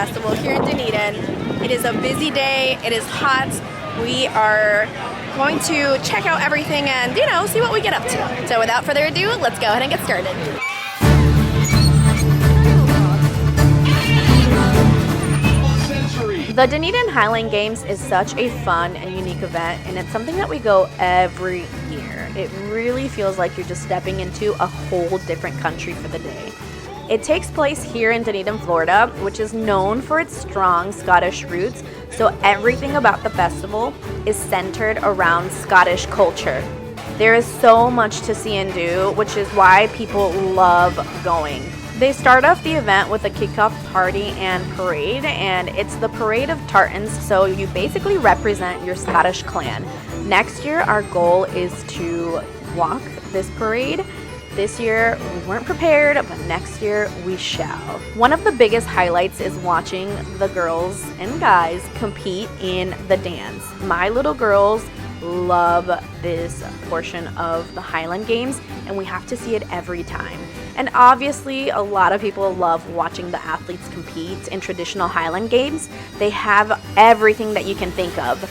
Festival here in Dunedin. It is a busy day, it is hot. We are going to check out everything and, you know, see what we get up to. So without further ado, let's go ahead and get started. The Dunedin Highland Games is such a fun and unique event, and it's something that we go every year. It really feels like you're just stepping into a whole different country for the day. It takes place here in Dunedin, Florida, which is known for its strong Scottish roots, so everything about the festival is centered around Scottish culture. There is so much to see and do, which is why people love going. They start off the event with a kickoff party and parade, and it's the Parade of Tartans, so you basically represent your Scottish clan. Next year, our goal is to walk this parade. This year, we weren't prepared, but next year, we shall. One of the biggest highlights is watching the girls and guys compete in the dance. My little girls love this portion of the Highland Games, and we have to see it every time. And obviously, a lot of people love watching the athletes compete in traditional Highland Games. They have everything that you can think of.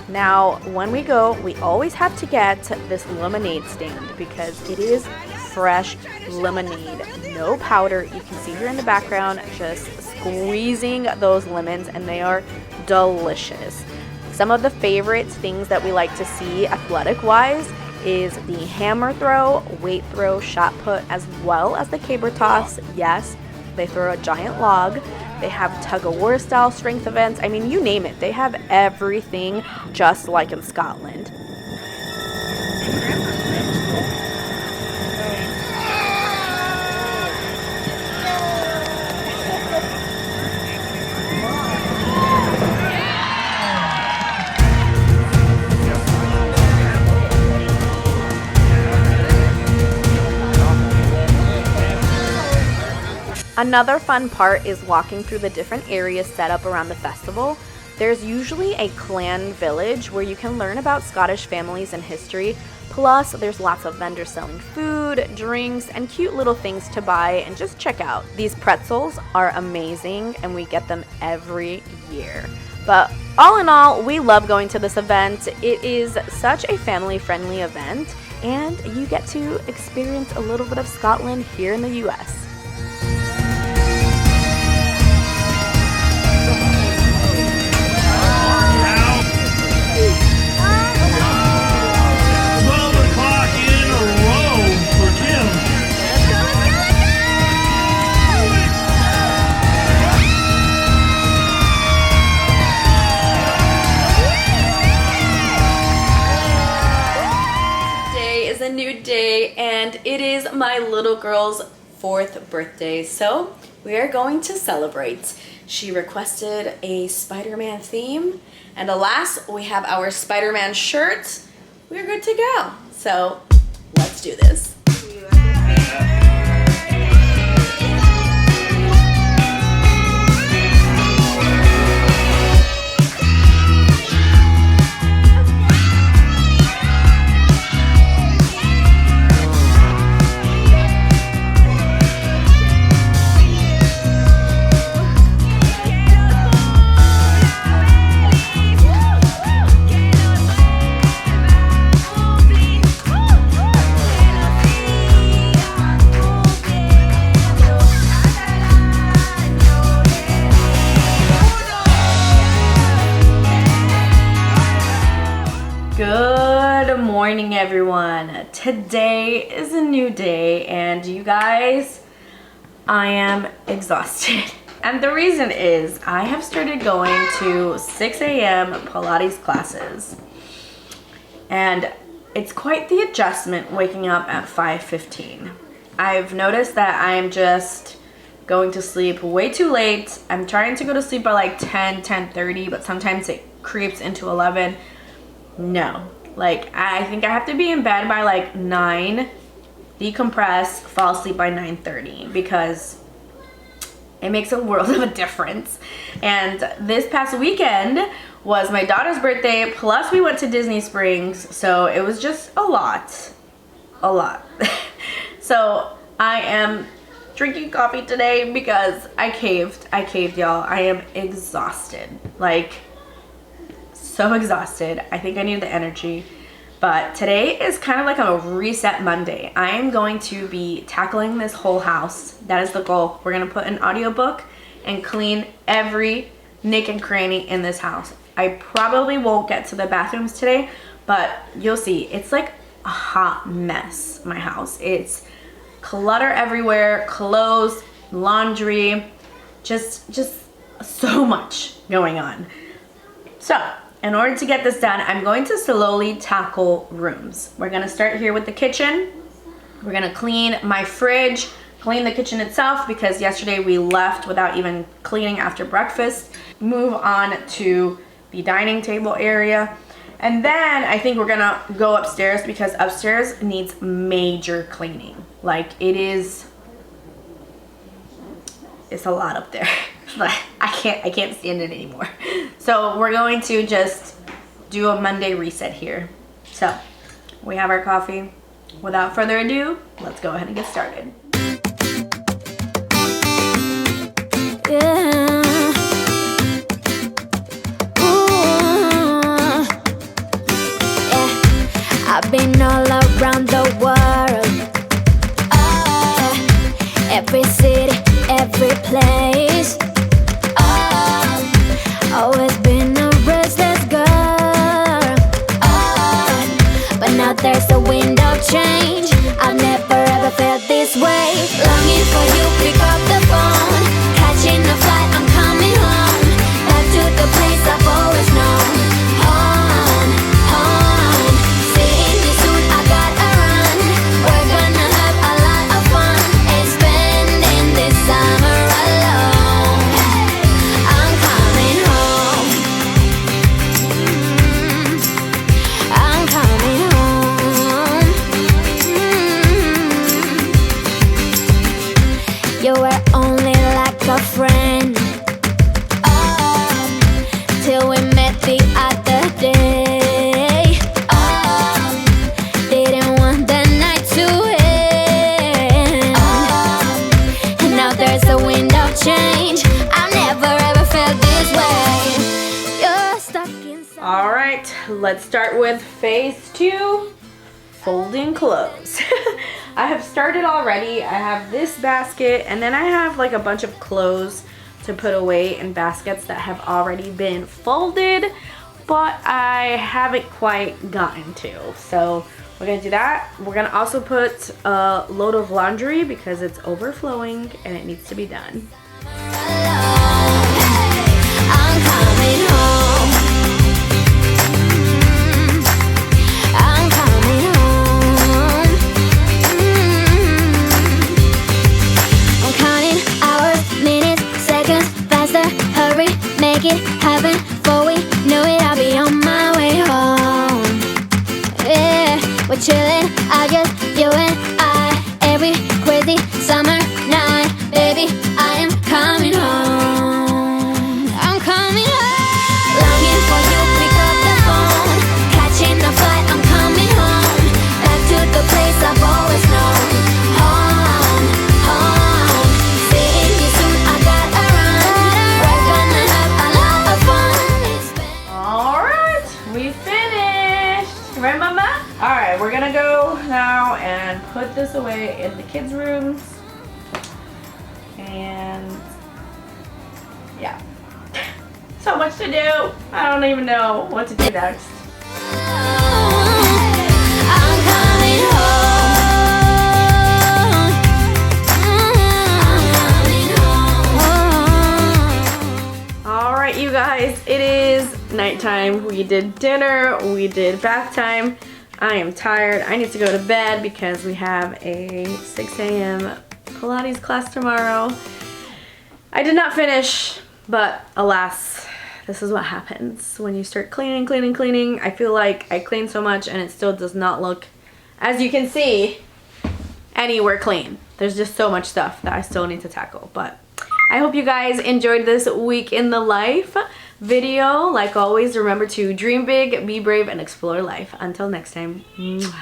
Now, when we go, we always have to get this lemonade stand because it is fresh lemonade. No powder. You can see here in the background just squeezing those lemons, and they are delicious. Some of the favorite things that we like to see athletic-wise is the hammer throw, weight throw, shot put, as well as the caber toss. Yes, they throw a giant log. They have tug-of-war style strength events. I mean, you name it. They have everything just like in Scotland. Another fun part is walking through the different areas set up around the festival. There's usually a clan village where you can learn about Scottish families and history. Plus, there's lots of vendors selling food, drinks, and cute little things to buy and just check out. These pretzels are amazing, and we get them every year. But all in all, we love going to this event. It is such a family-friendly event, and you get to experience a little bit of Scotland here in the U.S. A new day, and it is my little girl's 4th birthday, so we are going to celebrate. She requested a Spider-Man theme, and alas, we have our Spider-Man shirt. We're good to go, so let's do this. Good morning, everyone. Today is a new day, and you guys, I am exhausted. And the reason is I have started going to 6 a.m. Pilates classes, and it's quite the adjustment waking up at 5:15. I've noticed that I'm just going to sleep way too late. I'm trying to go to sleep by like 10:30, but sometimes it creeps into 11. No, like I think I have to be in bed by like 9, decompress, fall asleep by 9:30 because it makes a world of a difference. And this past weekend was my daughter's birthday, plus we went to Disney Springs, so it was just a lot. So I am drinking coffee today because I caved, y'all. I am exhausted, like so exhausted. I think I need the energy. But today is kind of like a reset Monday. I am going to be tackling this whole house. That is the goal. We're gonna put an audiobook and clean every nook and cranny in this house. I probably won't get to the bathrooms today, but you'll see. It's like a hot mess, my house. It's clutter everywhere, clothes, laundry, just so much going on. So, in order to get this done, I'm going to slowly tackle rooms. We're gonna start here with the kitchen. We're gonna clean my fridge, clean the kitchen itself because yesterday we left without even cleaning after breakfast. Move on to the dining table area. And then I think we're gonna go upstairs because upstairs needs major cleaning. Like it's a lot up there. I can't stand it anymore. So we're going to just do a Monday reset here. So we have our coffee. Without further ado, let's go ahead and get started. Yeah. Ooh. Yeah. I've been all around the world. Every city, every place. Always been a restless girl. But now there's a wind of change. I've never ever felt this way. Longing for you, pick up the phone. Catching a flight, I'm coming home. Back to the place I've always known. Home, home. Seeing you soon, I gotta run. We're gonna have a lot of fun and spending this summer alone. I'm coming home. I'm coming home. You were only like a friend. Till we met the other day. Didn't want the night to end. And now there's a wind of change. I've never ever felt this way. You're stuck inside. All right, let's start with phase 2, folding clothes. I have started already. I have this basket and then I have like a bunch of clothes to put away in baskets that have already been folded, but I haven't quite gotten to. So we're gonna do that. We're gonna also put a load of laundry because it's overflowing and it needs to be done. I'm coming home. I'm coming home. I'm counting hours, minutes, seconds, faster. Hurry, make it happen. Before we know it, I'll be on my way home. Yeah, we're chilling, you and I. Every crazy summer night, baby, I am coming home. I'm coming home. Longing for you, pick up the phone. Catching a flight, I'm coming home. Back to the place I've always known. Home, home. Seeing you soon, I gotta run. We're gonna have a lot of fun. All right, we finished. Right, Mama? All right, we're gonna go now and put this away in the kids' rooms. And yeah, so much to do. I don't even know what to do next. I'm coming home. I'm coming home. All right, you guys, it is nighttime. We did dinner, we did bath time. I am tired. I need to go to bed because we have a 6 a.m. Pilates class tomorrow. I did not finish, but alas, this is what happens when you start cleaning. I feel like I clean so much and it still does not look, as you can see, anywhere clean. There's just so much stuff that I still need to tackle. But I hope you guys enjoyed this week in the life video. Like always, remember to dream big, be brave, and explore life. Until next time. Mwah.